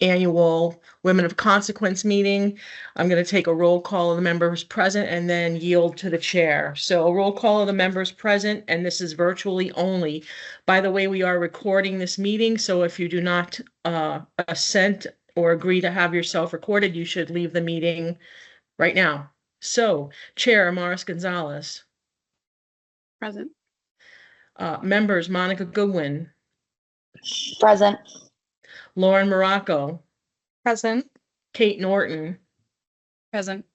annual Women of Consequence meeting. I'm going to take a roll call of the members present and then yield to the chair. So a roll call of the members present, and this is virtually only. By the way, we are recording this meeting, so if you do not assent or agree to have yourself recorded, you should leave the meeting right now. So, Chair Amaris Gonzalez. Present. Members Monica Goodwin. Present. Lauren Morocco. Present. Kate Norton. Present.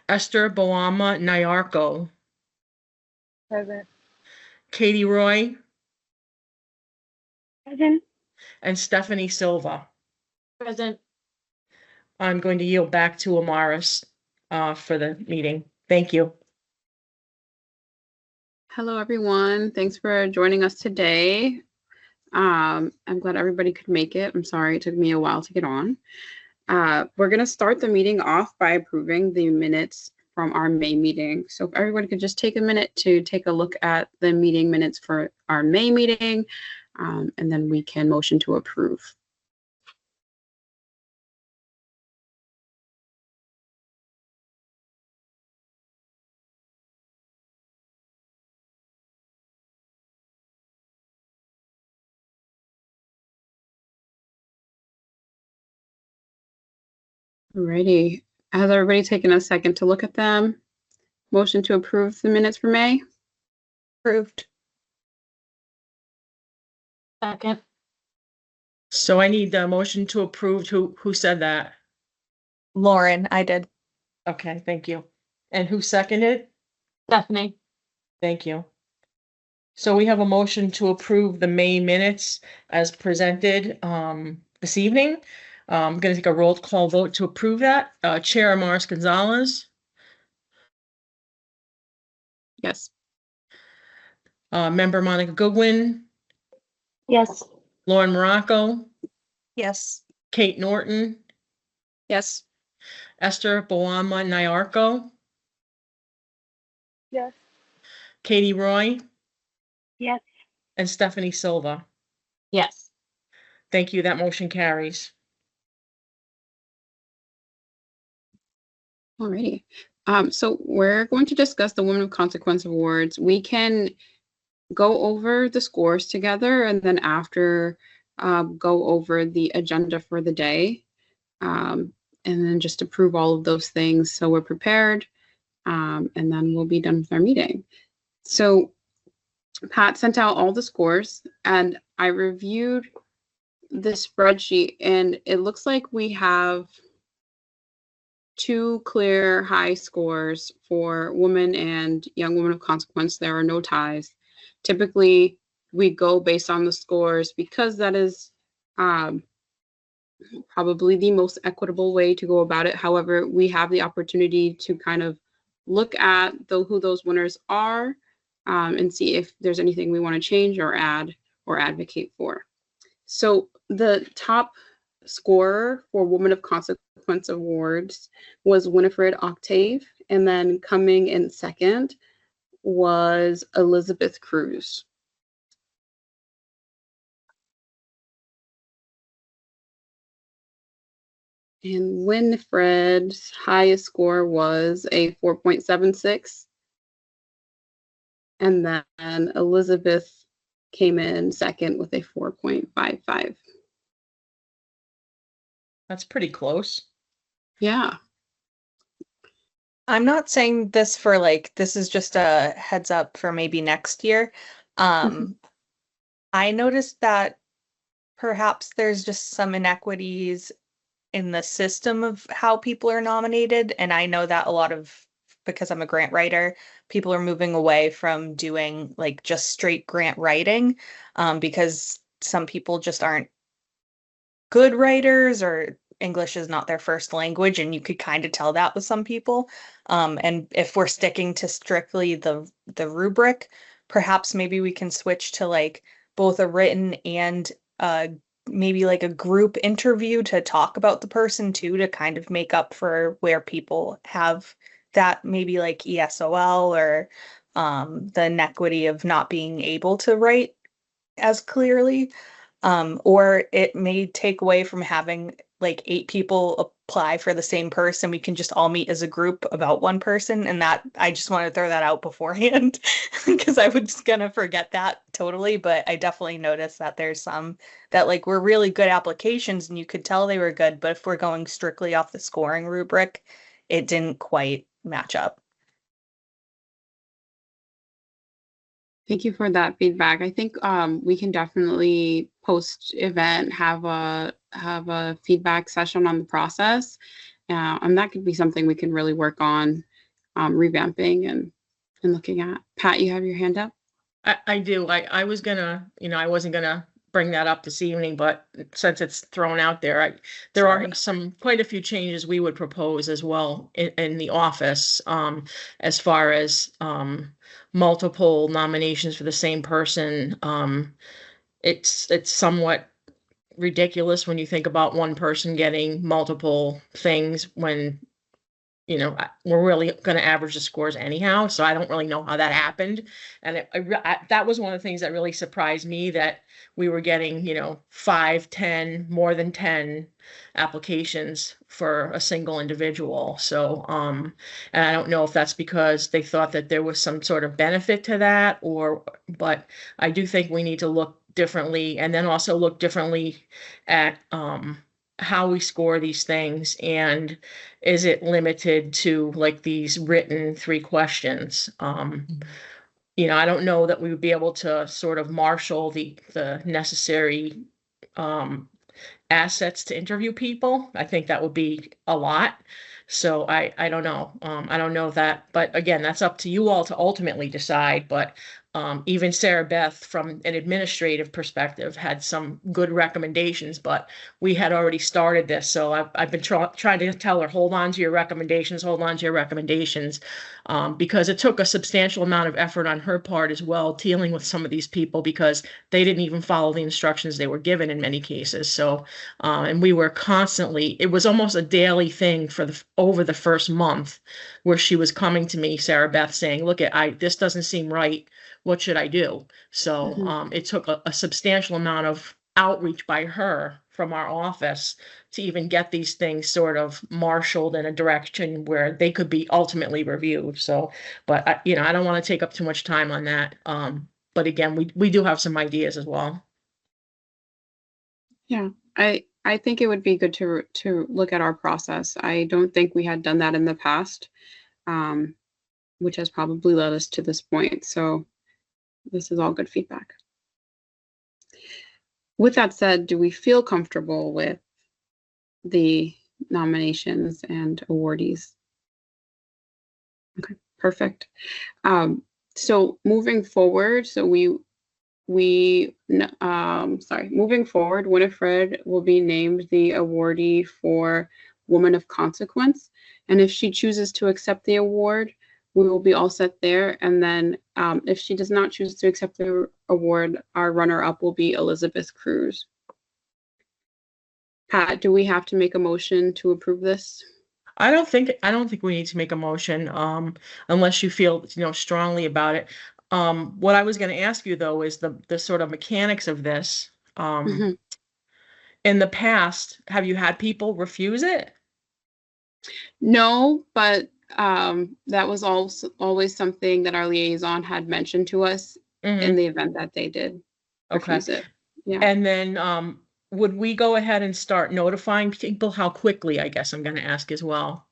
Esther Boama Nyarko. Present. Katie Roy. Present. And Stephanie Silva. Present. I'm going to yield back to Amaris for the meeting. Thank you. Hello, everyone. Thanks for joining us today. I'm glad everybody could make it. I'm sorry it took me a while to get on. We're going to start the meeting off by approving the minutes from our May meeting. So if everybody could just take a minute to take a look at the meeting minutes for our May meeting, and then we can motion to approve. Alrighty. Has everybody taken a second to look at them? Motion to approve the minutes for May? Approved. Second. So I need the motion to approve. Who said that? Lauren, I did. Okay, thank you. And who seconded? Stephanie. Thank you. So we have a motion to approve the May minutes as presented this evening. I'm going to take a roll call vote to approve that. Chair Amaris Gonzalez. Yes. Member Monica Goodwin. Yes. Lauren Morocco. Yes. Kate Norton. Yes. Esther Boama Nyarko. Yes. Katie Roy. Yes. And Stephanie Silva. Yes. Thank you. That motion carries. Alrighty. So we're going to discuss the Women of Consequence Awards. We can go over the scores together and then after go over the agenda for the day, and then just approve all of those things so we're prepared, and then we'll be done with our meeting. So Pat sent out all the scores and I reviewed the spreadsheet and it looks like we have two clear high scores for women and young women of consequence. There are no ties. Typically, we go based on the scores because that is probably the most equitable way to go about it. However, we have the opportunity to kind of look at who those winners are and see if there's anything we want to change or add or advocate for. So the top scorer for Women of Consequence Awards was Winifred Octave, and then coming in second was Elizabeth Cruz. And Winifred's highest score was a 4.76. And then Elizabeth came in second with a 4.55. That's pretty close. Yeah. I'm not saying this for this is just a heads up for maybe next year. I noticed that perhaps there's just some inequities in the system of how people are nominated. And I know that because I'm a grant writer, people are moving away from doing just straight grant writing because some people just aren't good writers or English is not their first language. And you could kind of tell that with some people. And if we're sticking to strictly the rubric, perhaps maybe we can switch to both a written and maybe a group interview to talk about the person too, to kind of make up for where people have that maybe ESOL or the inequity of not being able to write as clearly. Or it may take away from having like 8 people apply for the same person. We can just all meet as a group about one person. And that I just want to throw that out beforehand because I was gonna forget that totally. But I definitely noticed that there's some that like were really good applications and you could tell they were good. But if we're going strictly off the scoring rubric, it didn't quite match up. Thank you for that feedback. I think we can definitely post event have a feedback session on the process, and that could be something we can really work on revamping and looking at. Pat, you have your hand up. I do. I was gonna, I wasn't gonna bring that up this evening, but since it's thrown out there, there are quite a few changes we would propose as well in the office, as far as multiple nominations for the same person. It's somewhat ridiculous when you think about one person getting multiple things when we're really going to average the scores anyhow. So I don't really know how that happened. And that was one of the things that really surprised me, that we were getting, 5, 10, more than 10 applications for a single individual. So, and I don't know if that's because they thought that there was some sort of benefit to that, but I do think we need to look differently, and then also look differently at, how we score these things, and is it limited to like these written 3 questions? I don't know that we would be able to sort of marshal the necessary assets to interview people. I think that would be a lot. So I don't know. I don't know that, but again, that's up to you all to ultimately decide. But even Sarah Beth, from an administrative perspective, had some good recommendations, but we had already started this. So I've been trying to tell her, hold on to your recommendations, because it took a substantial amount of effort on her part as well, dealing with some of these people, because they didn't even follow the instructions they were given in many cases. So, and we were constantly, it was almost a daily thing over the first month, where she was coming to me, Sarah Beth, saying, look, this doesn't seem right. What should I do? So it took a substantial amount of outreach by her from our office to even get these things sort of marshaled in a direction where they could be ultimately reviewed. So, but I don't want to take up too much time on that. But again, we do have some ideas as well. Yeah, I think it would be good to look at our process. I don't think we had done that in the past, which has probably led us to this point. So this is all good feedback. With that said, do we feel comfortable with the nominations and awardees? Okay, perfect. So moving forward, moving forward, Winifred will be named the awardee for Woman of Consequence. And if she chooses to accept the award, we will be all set there. And then if she does not choose to accept the award, our runner-up will be Elizabeth Cruz. Pat, do we have to make a motion to approve this? I don't think we need to make a motion, unless you feel, strongly about it. What I was going to ask you, though, is the sort of mechanics of this. In the past, have you had people refuse it? No, but that was always something that our liaison had mentioned to us in the event that they did refuse it. Yeah. And then would we go ahead and start notifying people? How quickly, I guess I'm going to ask as well.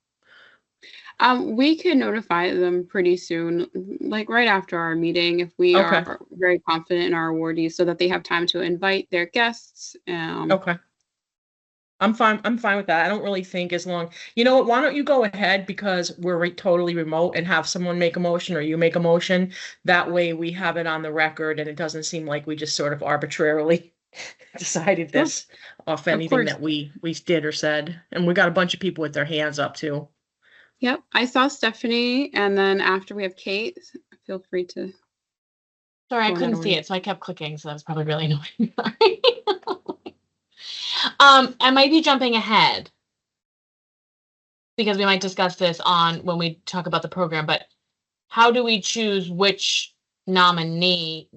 We can notify them pretty soon, like right after our meeting, if we are very confident in our awardees, so that they have time to invite their guests. Okay. I'm fine with that. I don't really think, as long, you know what, why don't you go ahead, because we're totally remote, and have someone make a motion, or you make a motion. That way we have it on the record, and it doesn't seem like we just sort of arbitrarily decided this off anything that we did or said. And we got a bunch of people with their hands up too. Yep, I saw Stephanie, and then after we have Kate. Feel free to. Sorry, I couldn't see it, so I kept clicking, so that was probably really annoying. Sorry. I might be jumping ahead, because we might discuss this when we talk about the program, but how do we choose which nomination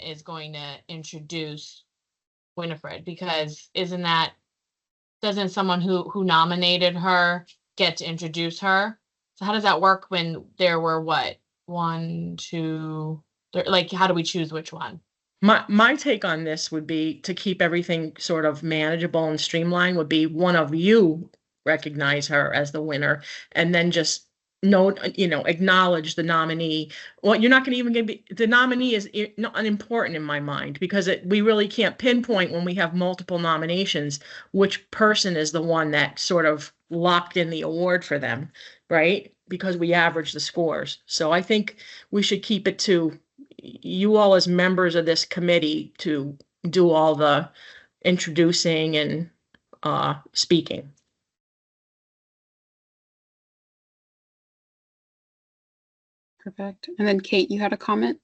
is going to introduce Winifred? Because doesn't someone who nominated her get to introduce her? So how does that work when there were what? 1, 2, like, how do we choose which one? My take on this would be to keep everything sort of manageable and streamlined would be one of you recognize her as the winner and then just note, acknowledge the nominee. Well, you're not going to even get the nominee is not unimportant in my mind because we really can't pinpoint when we have multiple nominations which person is the one that sort of locked in the award for them, right? Because we average the scores. So I think we should keep it to you all as members of this committee to do all the introducing and speaking. Perfect. And then Kate, you had a comment?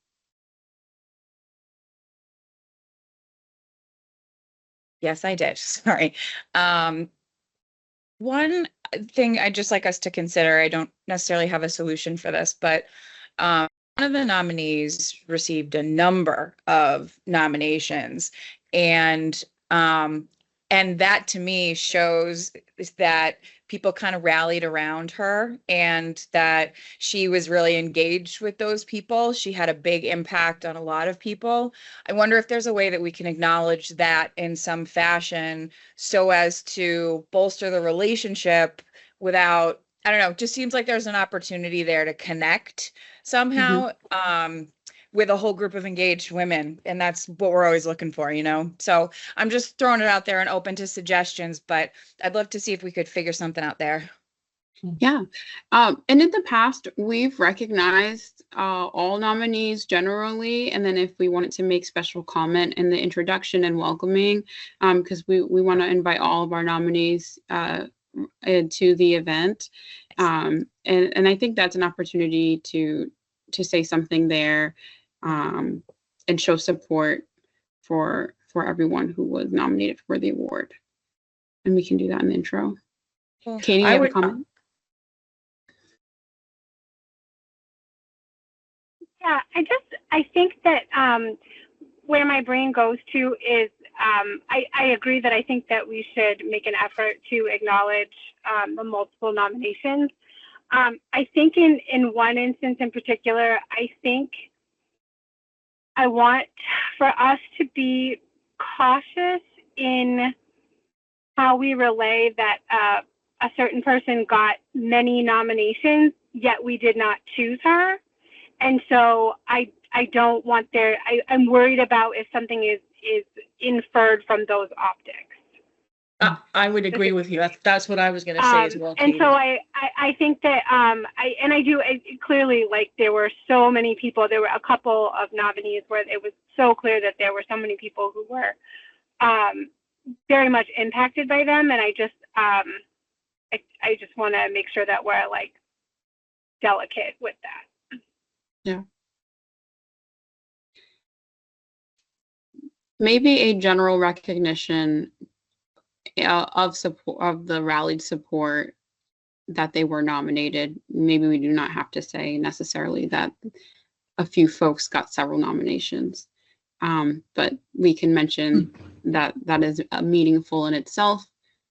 Yes, I did. Sorry. One thing I'd just like us to consider, I don't necessarily have a solution for this, but one of the nominees received a number of nominations, and that to me shows that people kind of rallied around her and that she was really engaged with those people. She had a big impact on a lot of people. I wonder if there's a way that we can acknowledge that in some fashion so as to bolster the relationship without, I don't know, it just seems like there's an opportunity there to connect somehow with a whole group of engaged women. And that's what we're always looking for, So I'm just throwing it out there and open to suggestions, but I'd love to see if we could figure something out there. Yeah. And in the past, we've recognized all nominees generally. And then if we wanted to make special comment in the introduction and welcoming, because we want to invite all of our nominees to the event. And I think that's an opportunity to say something there and show support for everyone who was nominated for the award. And we can do that in the intro. Cool. Katie, you have a comment? Yeah, I think that where my brain goes to is I agree that I think that we should make an effort to acknowledge the multiple nominations. I think in one instance in particular, I want for us to be cautious in how we relay that a certain person got many nominations, yet we did not choose her. And so I don't want I'm worried about if something is inferred from those optics. I would agree with you. That's what I was going to say as well, Katie. And so I think that clearly, like, there were so many people. There were a couple of nominees where it was so clear that there were so many people who were very much impacted by them, and I just want to make sure that we're like delicate with that. Yeah. Maybe a general recognition of support, of the rallied support, that they were nominated. Maybe we do not have to say necessarily that a few folks got several nominations, but we can mention that is meaningful in itself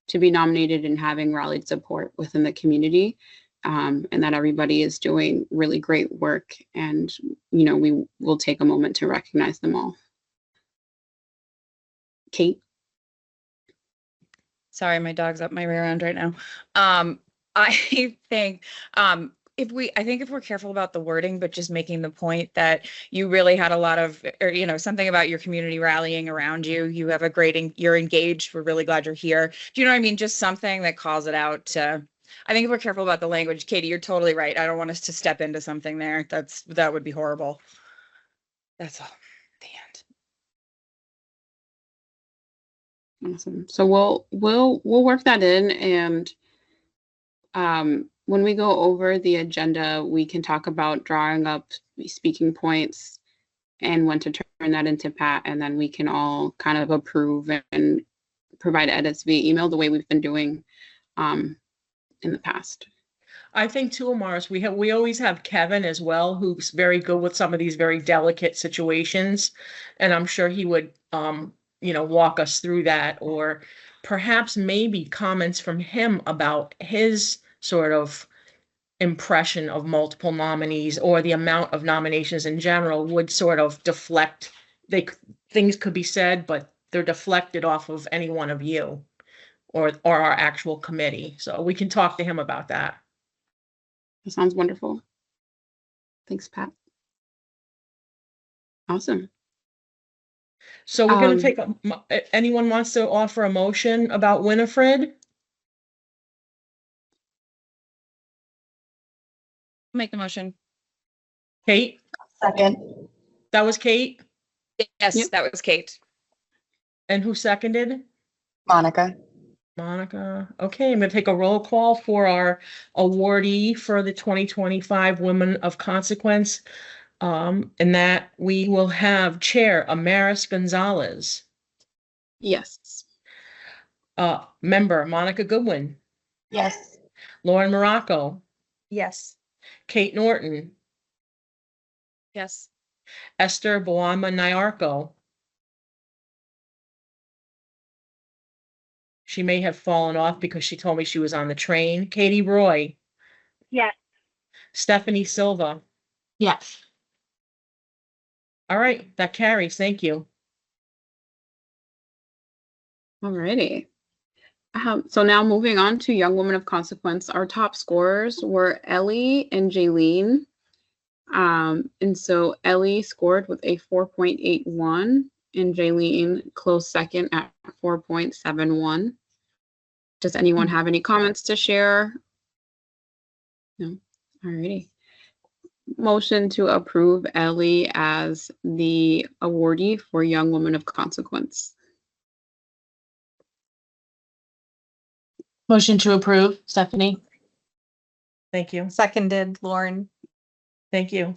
to be nominated and having rallied support within the community, and that everybody is doing really great work, and we will take a moment to recognize them all. Kate? Sorry, my dog's up my rear end right now. I think if we're careful about the wording, but just making the point that you really had a lot of, or something about your community rallying around you. You have you're engaged. We're really glad you're here. Do you know what I mean? Just something that calls it out. I think if we're careful about the language, Katie, you're totally right. I don't want us to step into something there. That would be horrible. That's all. The end. Awesome. So we'll work that in, and when we go over the agenda, we can talk about drawing up speaking points and when to turn that into Pat, and then we can all kind of approve and provide edits via email the way we've been doing in the past. I think too, Mars, we always have Kevin as well, who's very good with some of these very delicate situations, and I'm sure he would walk us through that, or perhaps maybe comments from him about his sort of impression of multiple nominees or the amount of nominations in general would sort of deflect. Things could be said, but they're deflected off of any one of you or our actual committee. So we can talk to him about that. That sounds wonderful. Thanks, Pat. Awesome. So we're going Um, to take anyone wants to offer a motion about Winifred? Make the motion. Kate? Second. That was Kate? Yes, Yep. that was Kate. And who seconded? Monica. Monica. Okay, I'm going to take a roll call for our awardee for the 2025 Women of Consequence. And that we will have Chair Amaris Gonzalez, yes. member Monica Goodwin, Yes. Lauren Morocco, Yes. Kate Norton, Yes. Esther Boama Nyarko. She may have fallen off because she told me she was on the train. Katie Roy, Yes. Stephanie Silva. Yes. All right, that carries. Thank you. Alrighty. So now moving on to Young Woman of Consequence, our top scorers were Ellie and Jaylene. And so Ellie scored with a 4.81 and Jaylene closed second at 4.71. Does anyone have any comments to share? No. Alrighty. Motion to approve Ellie as the awardee for Young Woman of Consequence. Motion to approve, Stephanie. Thank you. Seconded, Lauren. Thank you.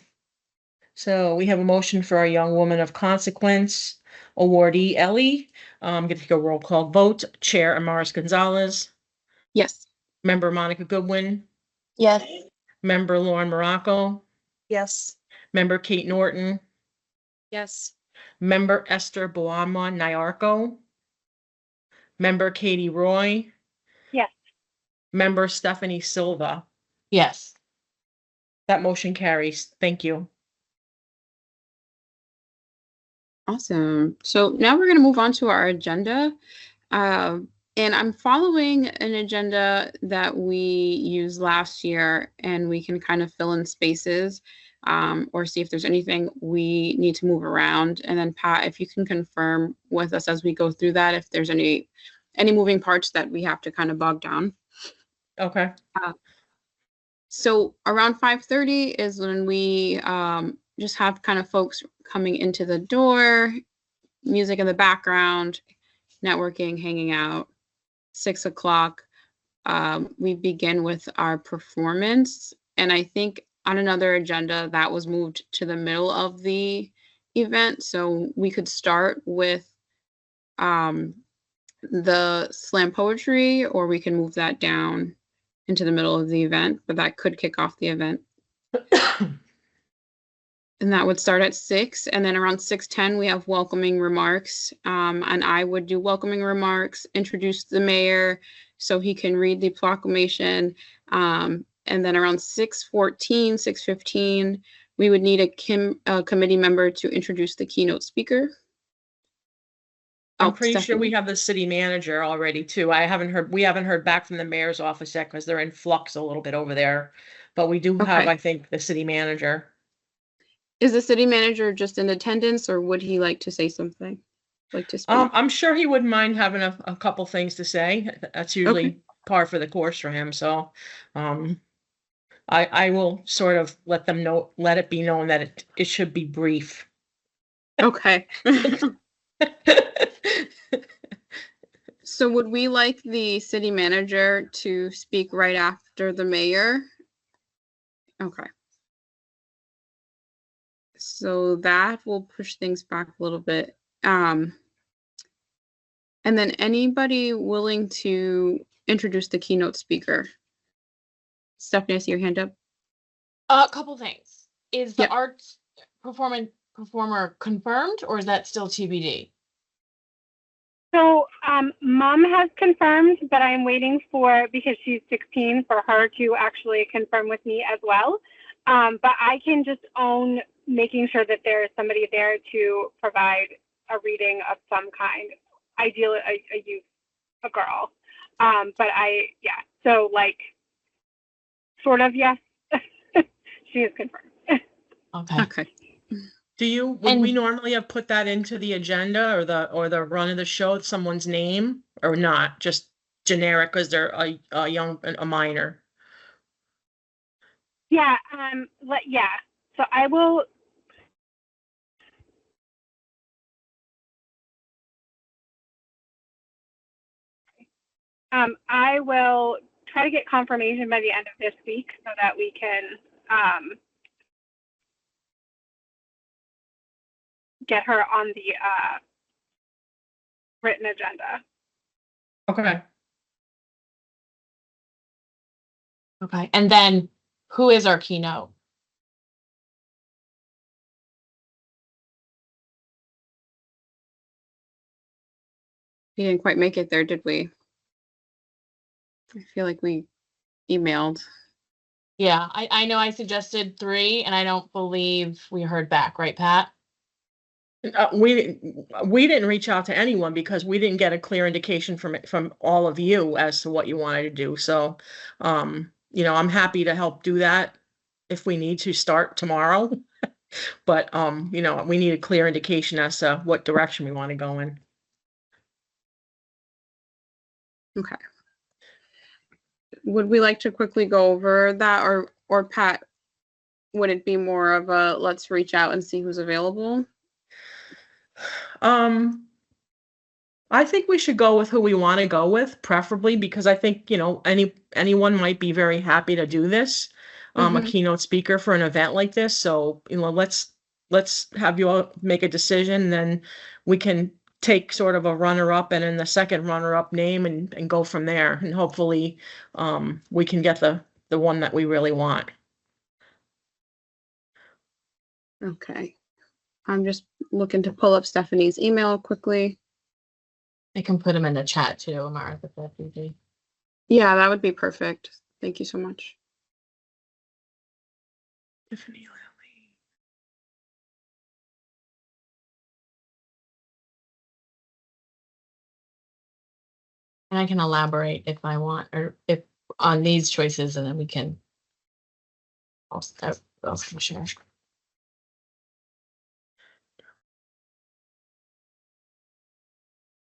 So we have a motion for our Young Woman of Consequence awardee, Ellie. I'm going to take a roll call vote. Chair Amaris Gonzalez, Yes. member Monica Goodwin, Yes. member Lauren Morocco, Yes. member Kate Norton, Yes. member Esther Boama Nyarko, member Katie Roy. Yes. Member Stephanie Silva. Yes. That motion carries. Thank you. Awesome. So now we're going to move on to our agenda. And I'm following an agenda that we used last year, and we can kind of fill in spaces or see if there's anything we need to move around. And then Pat, if you can confirm with us as we go through that, if there's any moving parts that we have to kind of bog down. Okay. So around 5:30 is when we just have kind of folks coming into the door, music in the background, networking, hanging out. 6 o'clock, we begin with our performance. And I think on another agenda that was moved to the middle of the event. So we could start with the slam poetry, or we can move that down into the middle of the event, but that could kick off the event. And that would start at 6, and then around 6:10 we have welcoming remarks, and I would do welcoming remarks, introduce the mayor so he can read the proclamation, and then around 6:14, 6:15 we would need a committee member to introduce the keynote speaker. I'm Oh, pretty sure Stephanie. we have the city manager already too. We haven't heard back from the mayor's office yet because they're in flux a little bit over there. But we do have, Okay. I think, the city manager. Is the city manager just in attendance, or would he like to say something? Like to speak? I'm sure he wouldn't mind having a couple things to say. That's usually par for the course for him. So, I will sort of let it be known that it should be brief. Okay. So would we like the city manager to speak right after the mayor? Okay. So that will push things back a little bit. And then anybody willing to introduce the keynote speaker? Stephanie, I see your hand up. A couple things. Is the Yep. arts performer confirmed, or is that still TBD? So, mom has confirmed, but I'm waiting for, because she's 16, for her to actually confirm with me as well. But I can just own making sure that there is somebody there to provide a reading of some kind. Ideally, a youth, a girl. But yeah, so like, sort of, yes, she is confirmed. Okay. Okay. Would we And- normally have put that into the agenda or the run of the show, someone's name or not? Just generic because they're a minor? Yeah, yeah. So I will. I will try to get confirmation by the end of this week so that we can get her on the written agenda. Okay. Okay. And then who is our keynote? We didn't quite make it there, did we? I feel like we emailed. Yeah, I know I suggested 3 and I don't believe we heard back, right, Pat? We didn't reach out to anyone because we didn't get a clear indication from all of you as to what you wanted to do. So, I'm happy to help do that if we need to start tomorrow. But, we need a clear indication as to what direction we want to go in. Okay. Would we like to quickly go over that, or Pat, would it be more of a let's reach out and see who's available? I think we should go with who we want to go with, preferably because I think, anyone might be very happy to do this. A Mhm. keynote speaker for an event like this. So, let's have you all make a decision, then we can take sort of a runner-up and then the second runner-up name and go from there. And hopefully, we can get the one that we really want. Okay. I'm just looking to pull up Stephanie's email quickly. I can put them in the chat too, Amara, if that's easy. Yeah, that would be perfect. Thank you so much. Tiffany Lally. And I can elaborate if I want, or if on these choices, and then we can also share.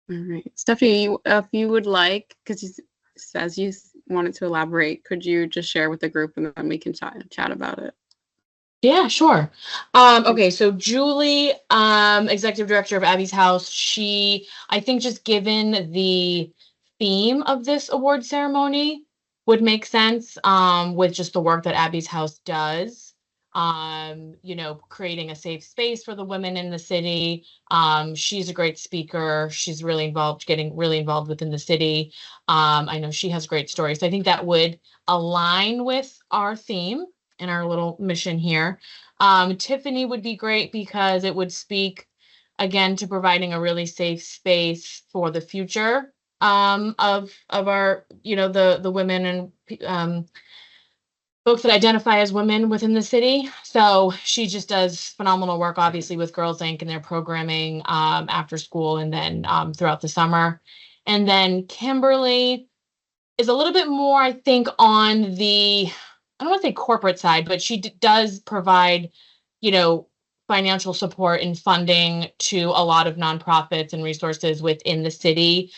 All right. Stephanie, if you would like, because he says you wanted to elaborate, could you just share with the group and then we can chat about it? Yeah, sure. Okay, so Julie, executive director of Abby's House, I think just given the theme of this award ceremony would make sense, with just the work that Abby's House does. Creating a safe space for the women in the city. She's a great speaker. She's really involved, getting really involved within the city. I know she has great stories. So I think that would align with our theme and our little mission here. Tiffany would be great because it would speak again to providing a really safe space for the future of our, the women and folks that identify as women within the city. So she just does phenomenal work, obviously, with Girls Inc. and their programming after school and then throughout the summer. And then Kimberly is a little bit more, I think, on the, I don't want to say corporate side, but she does provide, financial support and funding to a lot of nonprofits and resources within the city.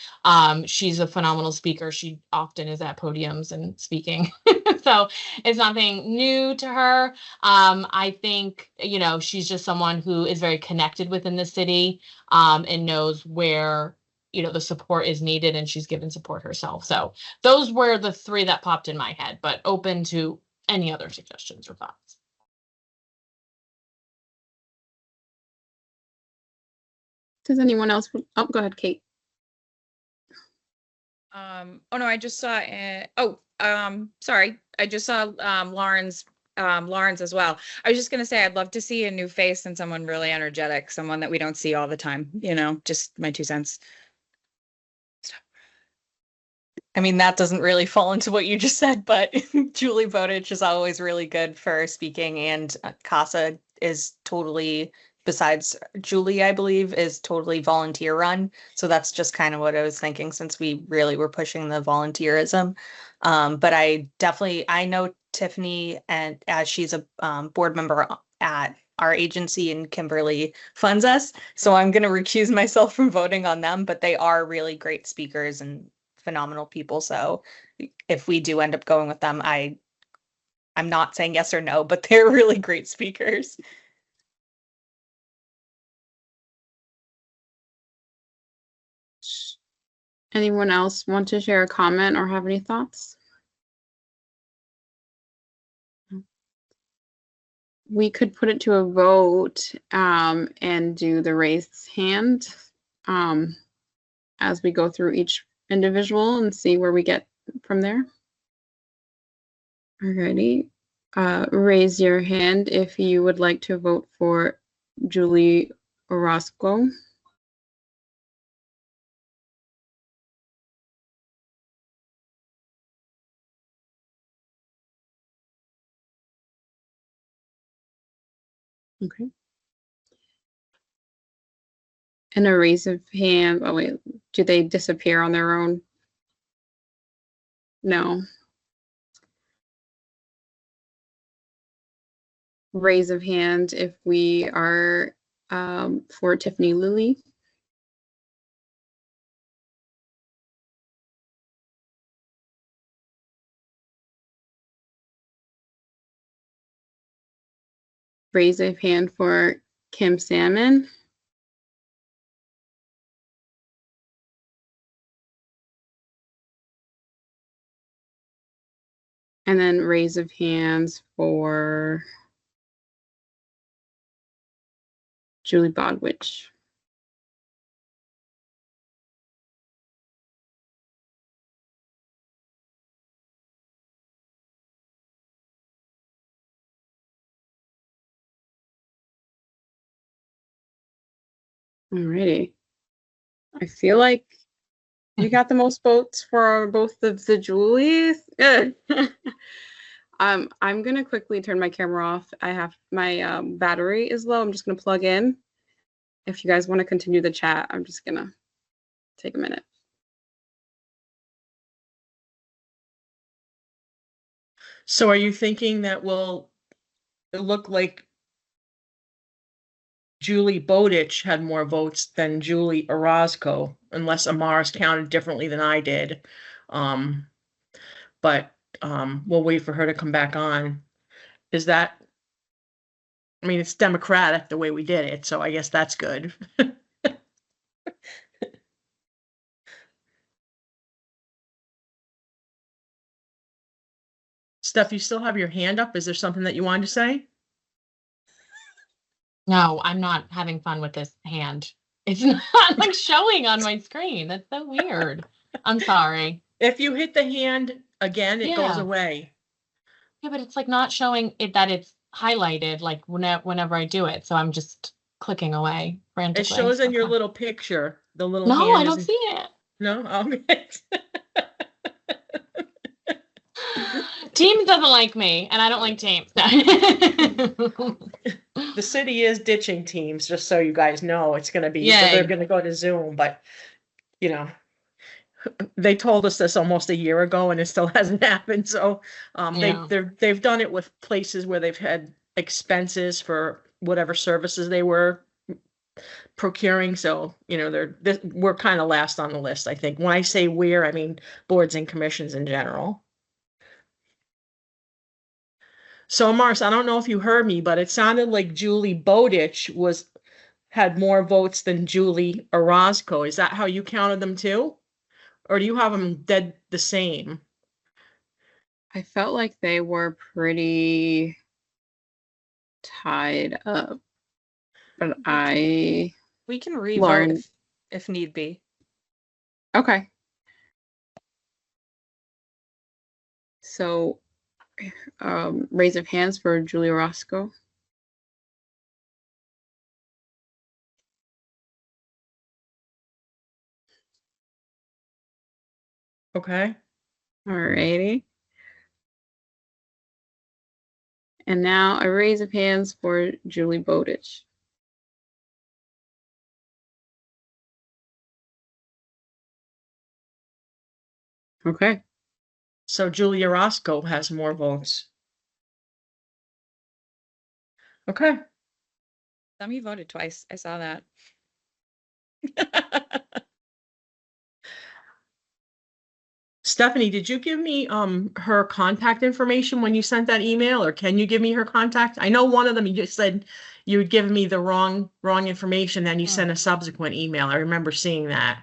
She's a phenomenal speaker. She often is at podiums and speaking. So it's nothing new to her. I think, she's just someone who is very connected within the city and knows where, the support is needed, and she's given support herself. So those were the 3 that popped in my head, but open to any other suggestions or thoughts. Does anyone else? Oh, go ahead, Kate. Oh no, I just saw, sorry. I just saw Lauren's as well. I was just gonna say, I'd love to see a new face and someone really energetic, someone that we don't see all the time, just my 2 cents. I mean, that doesn't really fall into what you just said, but Julie Bowditch is always really good for speaking, and CASA is totally, besides Julie, I believe, is totally volunteer run. So that's just kind of what I was thinking, since we really were pushing the volunteerism. But I know Tiffany, and as she's a board member at our agency, and Kimberly funds us. So I'm going to recuse myself from voting on them, but they are really great speakers and phenomenal people. So if we do end up going with them, I'm not saying yes or no, but they're really great speakers. Anyone else want to share a comment or have any thoughts? We could put it to a vote and do the raised hand as we go through each individual and see where we get from there. Alrighty. Raise your hand if you would like to vote for Julie Orozco. Okay. And a raise of hand. Oh wait, do they disappear on their own? No. Raise of hand if we are for Tiffany Lilly. Raise of hand for Kim Salmon. And then raise of hands for Julie Bodwich. Alrighty. I feel like we got the most votes for both of the Julies. Good. I'm gonna quickly turn my camera off. I have my battery is low. I'm just gonna plug in. If you guys want to continue the chat, I'm just gonna take a minute. So are you thinking that will it look like Julie Bowditch had more votes than Julie Orozco, unless Amaris counted differently than I did. But we'll wait for her to come back on. Is that, I mean, it's democratic the way we did it, so I guess that's good. Steph, you still have your hand up? Is there something that you wanted to say? No, I'm not having fun with this hand. It's not like showing on my screen. That's so weird. I'm sorry. If you hit the hand again, it goes Yeah. away. Yeah, but it's like not showing it that it's highlighted like whenever I do it. So I'm just clicking away frantically. It shows in your Okay. little picture. The little No, hand I don't is- see it. No? Okay. Teams doesn't like me, and I don't like Teams. The city is ditching Teams, just so you guys know. It's gonna be, so Yay. they're gonna go to Zoom, but you know, they told us this almost a year ago and it still hasn't happened. So Yeah. they've done it with places where they've had expenses for whatever services they were procuring. So, you know, we're kind of last on the list, I think. When I say we're, I mean boards and commissions in general. So Mars, I don't know if you heard me, but it sounded like Julie Bowditch had more votes than Julie Orozco. Is that how you counted them too? Or do you have them dead the same? I felt like they were pretty tied up, but We can revote Lauren. if need be. Okay. So, raise of hands for Julie Orozco. Okay. Alrighty. And now a raise of hands for Julie Bowditch. Okay. So Julia Roscoe has more votes. Okay. Some of you voted twice. I saw that. Stephanie, did you give me her contact information when you sent that email, or can you give me her contact? I know one of them you just said you had given me the wrong information, then you sent a subsequent email. I remember seeing that.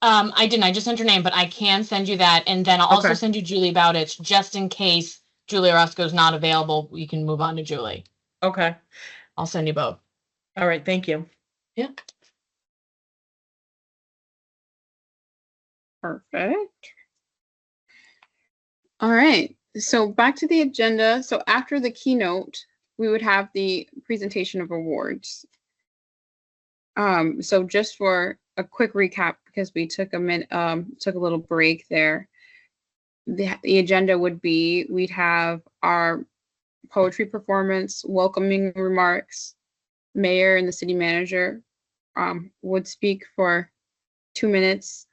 I didn't. I just sent her name, but I can send you that, and then I'll also Okay. send you Julie Bowditch, just in case Julie Roscoe's not available. We can move on to Julie. Okay. I'll send you both. All right. Thank you. Yeah. Perfect. All right. So back to the agenda. So after the keynote, we would have the presentation of awards. So just for a quick recap, because we took a little break there. The agenda would be, we'd have our poetry performance, welcoming remarks, mayor and the city manager would speak for 2 minutes.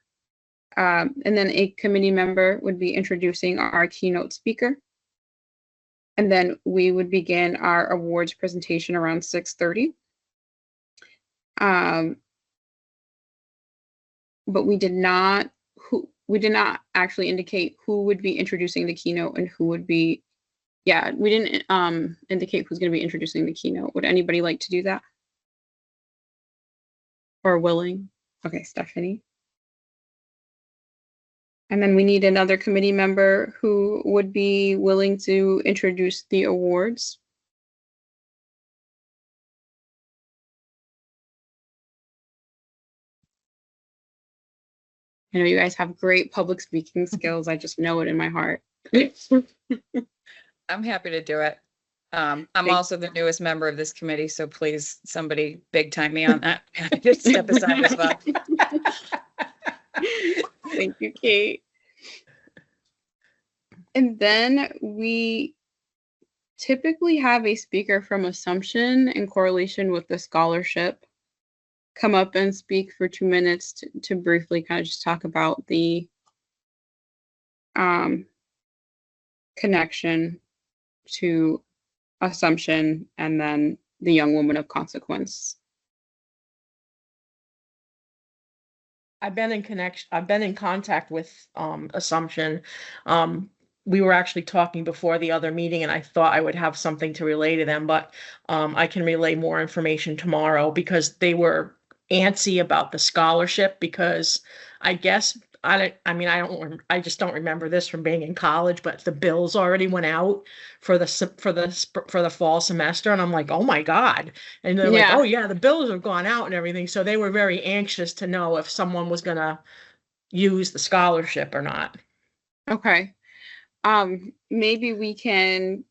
And then a committee member would be introducing our keynote speaker. And then we would begin our awards presentation around 6:30. But we did not actually indicate who would be introducing the keynote and who would be, we didn't indicate who's going to be introducing the keynote. Would anybody like to do that? Or willing? Okay, Stephanie. And then we need another committee member who would be willing to introduce the awards. I know you guys have great public speaking skills. I just know it in my heart. I'm happy to do it. I'm also the newest member of this committee, so please, somebody big time me on that. Happy to step aside as well. Thank you, Kate. And then we typically have a speaker from Assumption in correlation with the scholarship come up and speak for 2 minutes to briefly kind of just talk about the connection to Assumption and then the young woman of consequence. I've been in contact with Assumption. We were actually talking before the other meeting, and I thought I would have something to relay to them, but I can relay more information tomorrow, because they were antsy about the scholarship, because I guess I just don't remember this from being in college, but the bills already went out for the fall semester, and I'm like, oh my God. And they're like, oh yeah, the bills have gone out and everything. So they were very anxious to know if someone was gonna use the scholarship or not. Okay. Maybe we can,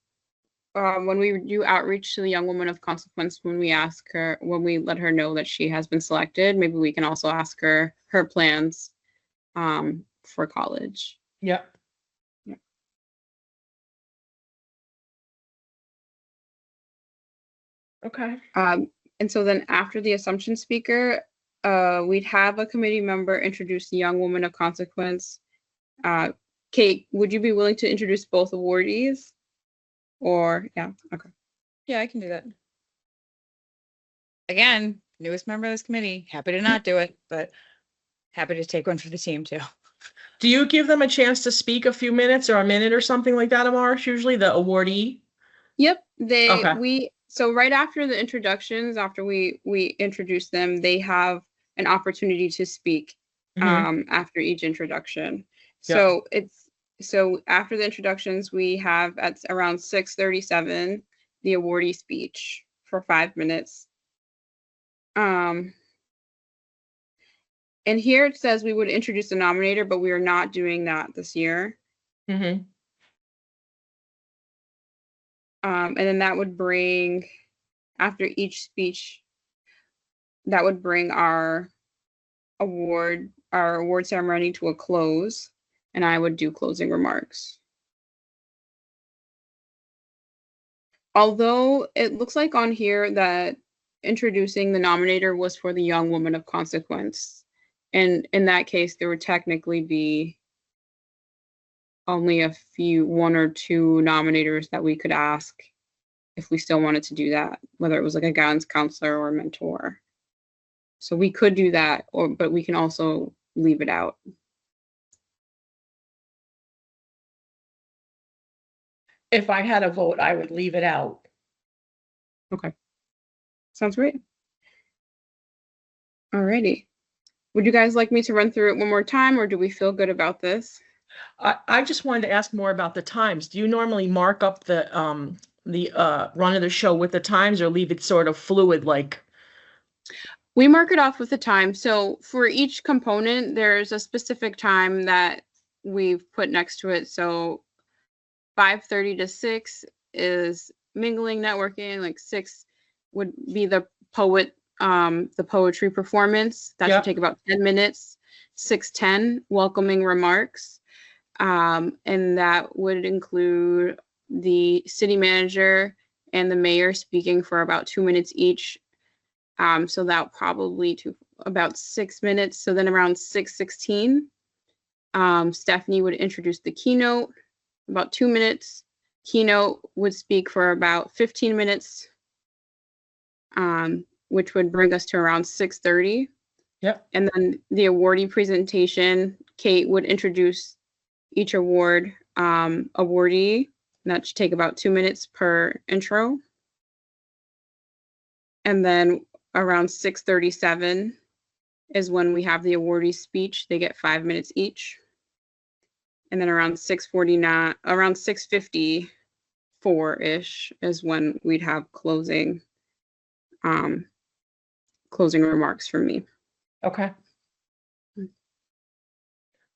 when we do outreach to the young woman of consequence, when we let her know that she has been selected, maybe we can also ask her plans for college. Yep. Okay. And so then after the Assumption speaker, we'd have a committee member introduce the young woman of consequence. Kate, would you be willing to introduce both awardees? Or, okay. Yeah, I can do that. Again, newest member of this committee, happy to not do it, but happy to take one for the team too. Do you give them a chance to speak a few minutes or a minute or something like that, Amaris, usually the awardee? Yep, Okay. So right after the introductions, after we introduce them, they have an opportunity to speak after each introduction. So so after the introductions, we have at around 6:37 the awardee speech for 5 minutes. And here it says we would introduce the nominator, but we are not doing that this year. And then that would bring, after each speech, that would bring our award ceremony to a close. and I would do closing remarks. Although it looks like on here that introducing the nominator was for the young woman of consequence. And in that case, there would technically be only one or two nominators that we could ask if we still wanted to do that, whether it was like a guidance counselor or a mentor. So we could do that, but we can also leave it out. If I had a vote, I would leave it out. Okay. Sounds great. Alrighty. Would you guys like me to run through it one more time, or do we feel good about this? I just wanted to ask more about the times. Do you normally mark up the run of the show with the times, or leave it sort of fluid like? We mark it off with the time. So for each component, there's a specific time that we've put next to it. So 5:30 to 6 is mingling, networking. Like 6 would be the poetry performance. That Yep. should take about 10 minutes. 6:10, welcoming remarks. And that would include the city manager and the mayor speaking for about 2 minutes each. So that probably to about 6 minutes. So then around 6:16, Stephanie would introduce the keynote, about 2 minutes. Keynote would speak for about 15 minutes, which would bring us to around 6:30. Yep. And then the awardee presentation, Kate would introduce each awardee, and that should take about 2 minutes per intro. And then around 6:37 is when we have the awardee speech. They get 5 minutes each. And then around 6:49, around 6:54-ish is when we'd have closing remarks from me. Okay.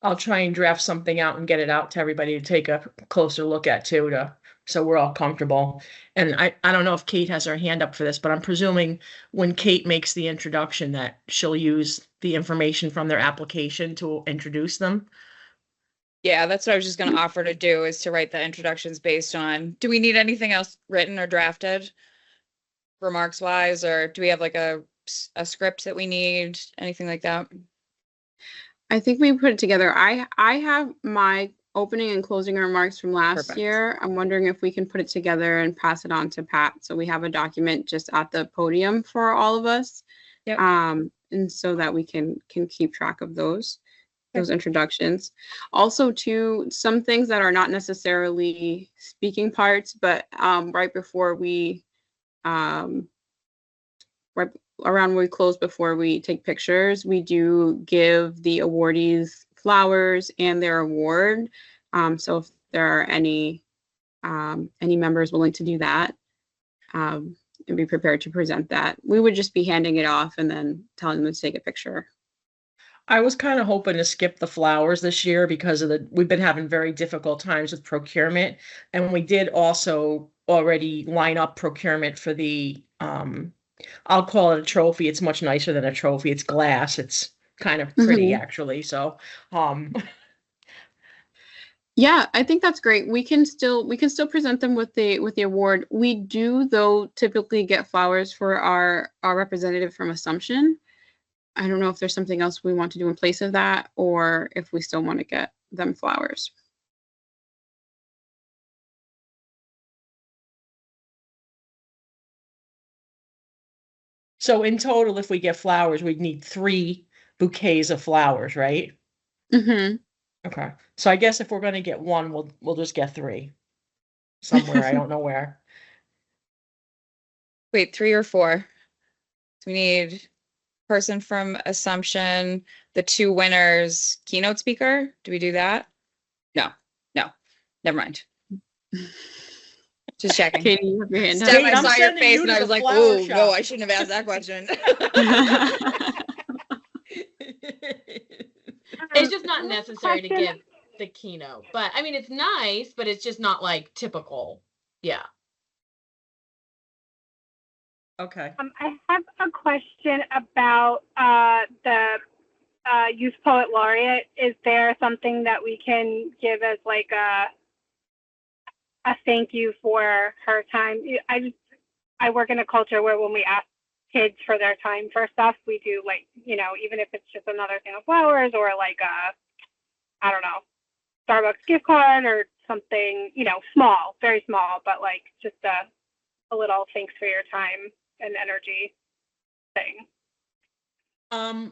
I'll try and draft something out and get it out to everybody to take a closer look at too, so we're all comfortable. And I don't know if Kate has her hand up for this, but I'm presuming when Kate makes the introduction that she'll use the information from their application to introduce them. Yeah, that's what I was just going to offer to do, is to write the introductions based on, do we need anything else written or drafted remarks wise, or do we have like a script that we need, anything like that? I think we put it together. I have my opening and closing remarks from last Perfect. year. I'm wondering if we can put it together and pass it on to Pat, so we have a document just at the podium for all of us. Yep. And so that we can keep track of those introductions. Also, too, some things that are not necessarily speaking parts, but right before we right around when we close, before we take pictures, we do give the awardees flowers and their award. So if there are any members willing to do that, and be prepared to present that, we would just be handing it off and then telling them to take a picture. I was kind of hoping to skip the flowers this year because we've been having very difficult times with procurement. And we did also already line up procurement for the, I'll call it a trophy. It's much nicer than a trophy. It's glass. It's kind of pretty actually. So, yeah, I think that's great. We can still present them with the award. We do, though, typically get flowers for our representative from Assumption. I don't know if there's something else we want to do in place of that, or if we still want to get them flowers. so in total, if we get flowers, we'd need 3 bouquets of flowers, right? Mm-hmm. Okay. So I guess if we're going to get 1, we'll just get 3 somewhere. I don't know where. Wait, 3 or 4? So we need person from Assumption, the 2 winners, keynote speaker. Do we do that? No, never mind. Just checking. Katie, you have your hand Steph, up. Kate, I I'm saw your sending face you and to I the was like, flower oh, no, shop." I shouldn't have asked that question. It's just not One necessary to question. give the keynote, but I mean, it's nice, but it's just not like typical. Yeah. Okay. I have a question about the Youth Poet Laureate. Is there something that we can give as like a thank you for her time? I work in a culture where when we ask kids for their time for stuff, we do like, even if it's just another thing of flowers or like I don't know, Starbucks gift card or something, small, very small, but like just a little thanks for your time and energy thing.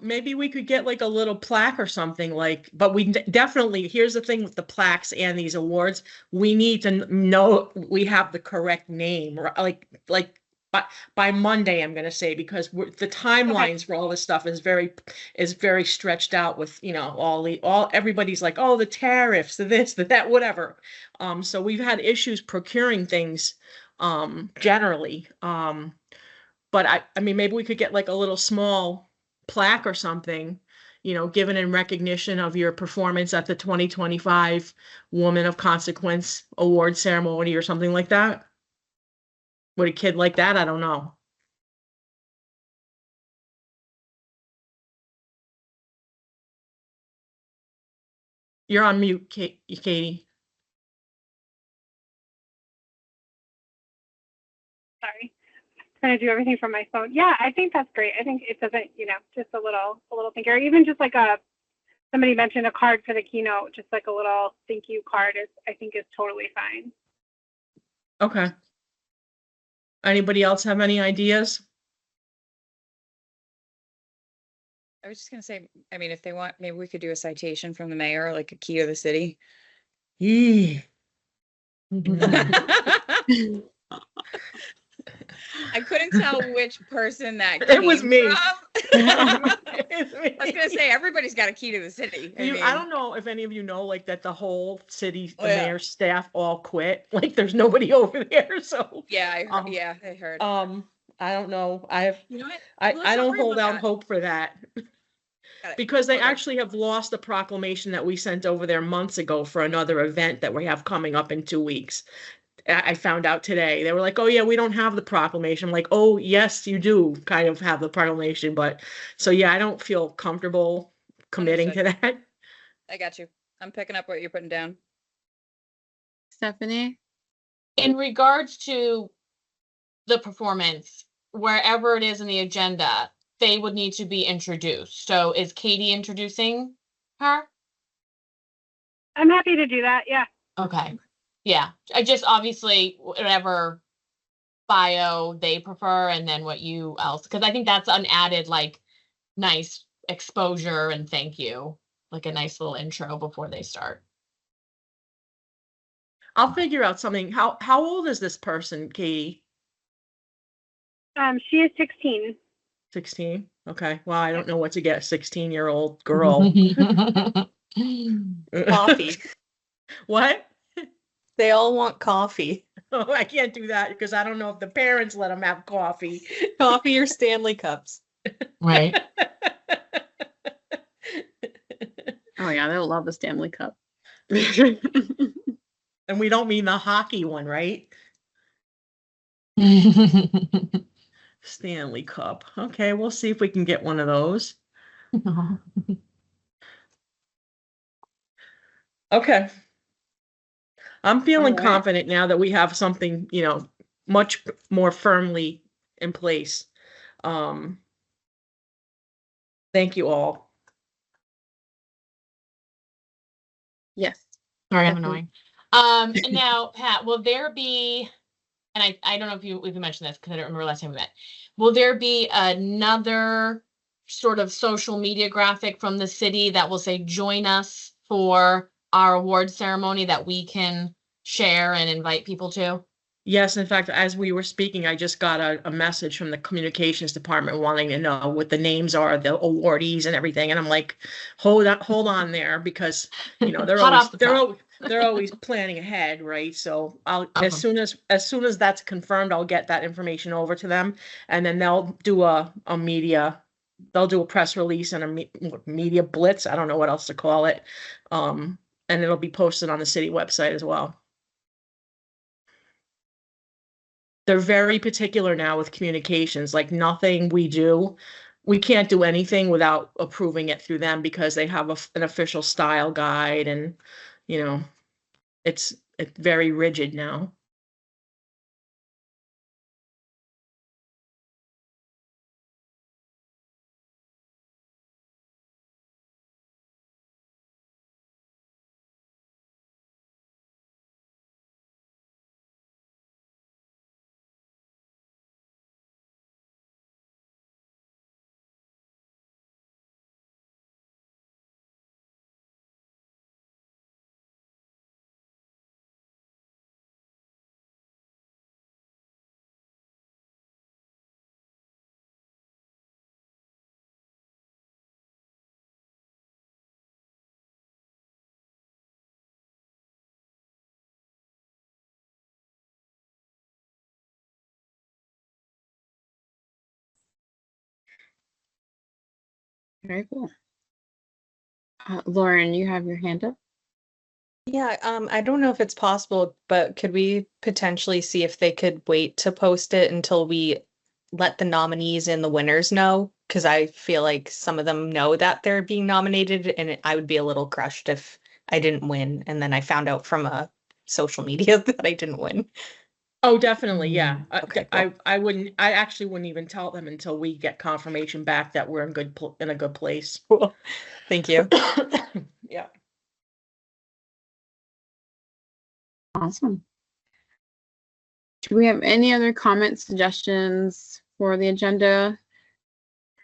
Maybe we could get like a little plaque or something like, but we definitely, here's the thing with the plaques and these awards, we need to know we have the correct name, like by Monday, I'm gonna say, because the timelines for all this stuff is very stretched out with, everybody's like, oh, the tariffs, the this, the that, whatever. So we've had issues procuring things, generally. But I mean, maybe we could get like a little small plaque or something, given in recognition of your performance at the 2025 Woman of Consequence award ceremony or something like that. Would a kid like that? I don't know. You're on mute, Katie. Sorry. Trying to do everything from my phone. Yeah, I think that's great. I think it doesn't, just a little thing, or even just like somebody mentioned a card for the keynote, just like a little thank you card I think is totally fine. Okay. Anybody else have any ideas? I was just gonna say, I mean, if they want, maybe we could do a citation from the mayor, like a key of the city. Yeah. I couldn't tell which person that It was came me. from. It's me. I was gonna say everybody's got a key to the city. I don't know if any of you know, like, that the whole city, the Oh, yeah. mayor's staff all quit. Like, there's nobody over there. So, Yeah, I heard. Um, Yeah, I heard. I don't know. You know what? I Let's not don't worry hold about out that. hope for that Got it. because they Okay. actually have lost the proclamation that we sent over there months ago for another event that we have coming up in 2 weeks. I found out today. They were like, oh yeah, we don't have the proclamation. I'm like, oh yes, you do kind of have the proclamation. But so yeah, I don't feel comfortable committing to that. I got you. I'm picking up what you're putting down. Stephanie? In regards to the performance, wherever it is in the agenda, they would need to be introduced. So is Katie introducing her? I'm happy to do that. Yeah. Okay. Yeah, I just obviously whatever bio they prefer and then what you else, because I think that's an added like nice exposure and thank you, like a nice little intro before they start. I'll figure out something. How old is this person, Katie? She is 16. 16. Okay. Well, I don't know what to get a 16-year-old girl. Coffee. What? They all want coffee. Oh, I can't do that because I don't know if the parents let them have coffee. Coffee or Stanley cups. Right. Oh yeah, they'll love the Stanley Cup. And we don't mean the hockey one, right? Stanley Cup. Okay, we'll see if we can get one of those. Okay. I'm feeling All right. confident now that we have something, much more firmly in place. Thank you all. Yes. Sorry, I'm Definitely. annoying. And now, Pat, will there be, and I don't know if you mentioned this because I don't remember last time we met. Will there be another sort of social media graphic from the city that will say join us for our award ceremony that we can share and invite people to? Yes, in fact, as we were speaking, I just got a message from the communications department wanting to know what the names are, the awardees and everything. And I'm like, hold on there, because they're Hot always off the press. they're always planning ahead, right? So I'll Okay. as soon as that's confirmed, I'll get that information over to them, and then they'll do a press release and a media blitz. I don't know what else to call it. And it'll be posted on the city website as well. They're very particular now with communications, like nothing we do we can't do anything without approving it through them because they have an official style guide and, you know, it's very rigid now. Very cool. Lauren, you have your hand up. Yeah, I don't know if it's possible, but could we potentially see if they could wait to post it until we let the nominees and the winners know? Because I feel like some of them know that they're being nominated, and I would be a little crushed if I didn't win, and then I found out from a social media that I didn't win. Oh, definitely, yeah. Okay, cool. I actually wouldn't even tell them until we get confirmation back that we're in a good place. Cool. Thank you. Yeah. Awesome. Do we have any other comments, suggestions for the agenda?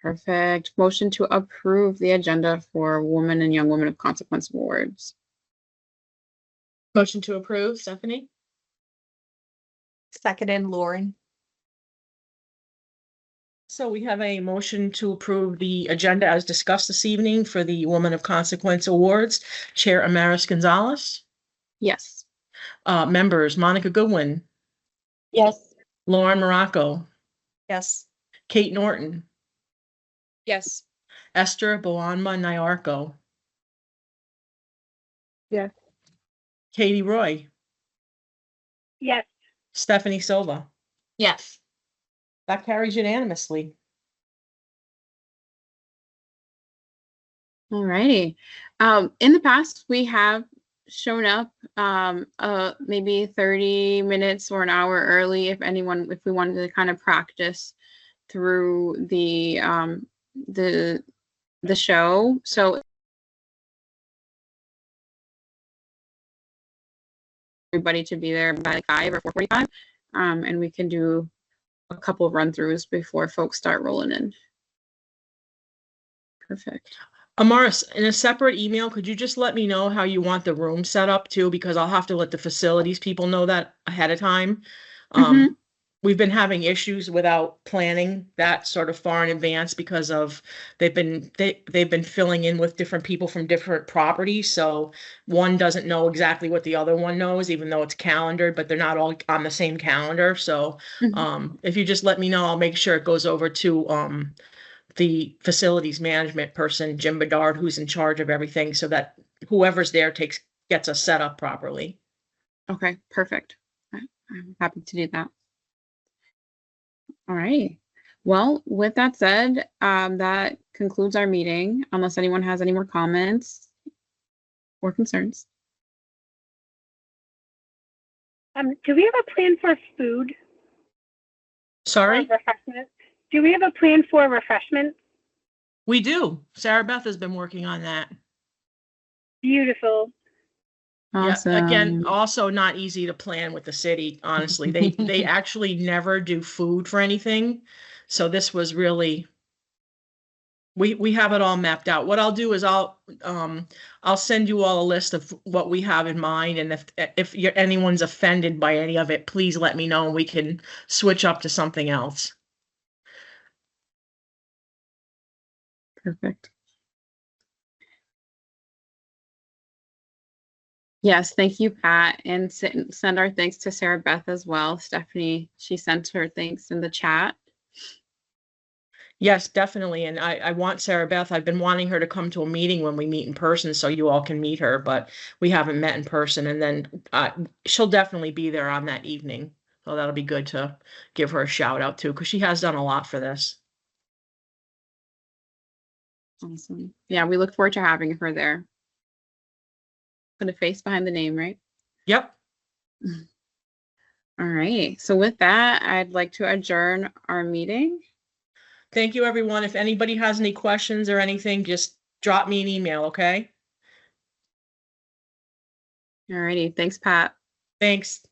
Perfect. Motion to approve the agenda for Women and Young Women of Consequence Awards. Motion to approve, Stephanie? Seconded, Lauren. So we have a motion to approve the agenda as discussed this evening for the Woman of Consequence Awards. Chair Amaris Gonzalez, Yes. members Monica Goodwin, Yes. Lauren Morocco, Yes. Kate Norton, Yes. Esther Boanma Nyarko. Yes. Katie Roy, Yes. Stephanie Silva. Yes. That carries unanimously. All righty. In the past, we have shown up maybe 30 minutes or an hour early if we wanted to kind of practice through the show. So everybody to be there by 5 or 4:45, and we can do a couple of run-throughs before folks start rolling in. Perfect. Amaris, in a separate email, could you just let me know how you want the room set up too? Because I'll have to let the facilities people know that ahead of time. We've been having issues without planning that sort of far in advance because of they've been filling in with different people from different properties. So one doesn't know exactly what the other one knows, even though it's calendared, but they're not all on the same calendar. So if you just let me know, I'll make sure it goes over to the facilities management person, Jim Bedard, who's in charge of everything, so that whoever's there gets us set up properly. Okay, perfect. I'm happy to do that. All right. Well, with that said, that concludes our meeting, unless anyone has any more comments or concerns. Do we have a plan for food? Sorry? Refreshments? Do we have a plan for refreshments? We do. Sarah Beth has been working on that. Beautiful. Awesome. Yeah, again, also not easy to plan with the city, honestly. They actually never do food for anything. So this was really, we have it all mapped out. What I'll do is I'll send you all a list of what we have in mind, and if anyone's offended by any of it, please let me know and we can switch up to something else. Perfect. Yes, thank you, Pat, and send our thanks to Sarah Beth as well. Stephanie, she sent her thanks in the chat. Yes, definitely. And I want Sarah Beth. I've been wanting her to come to a meeting when we meet in person so you all can meet her, but we haven't met in person. And then she'll definitely be there on that evening. So that'll be good to give her a shout out too, because she has done a lot for this. Awesome. Yeah, we look forward to having her there. Put a face behind the name, right? Yep. All right. So with that, I'd like to adjourn our meeting. Thank you, everyone. If anybody has any questions or anything, just drop me an email, okay? All righty. Thanks, Pat. Thanks.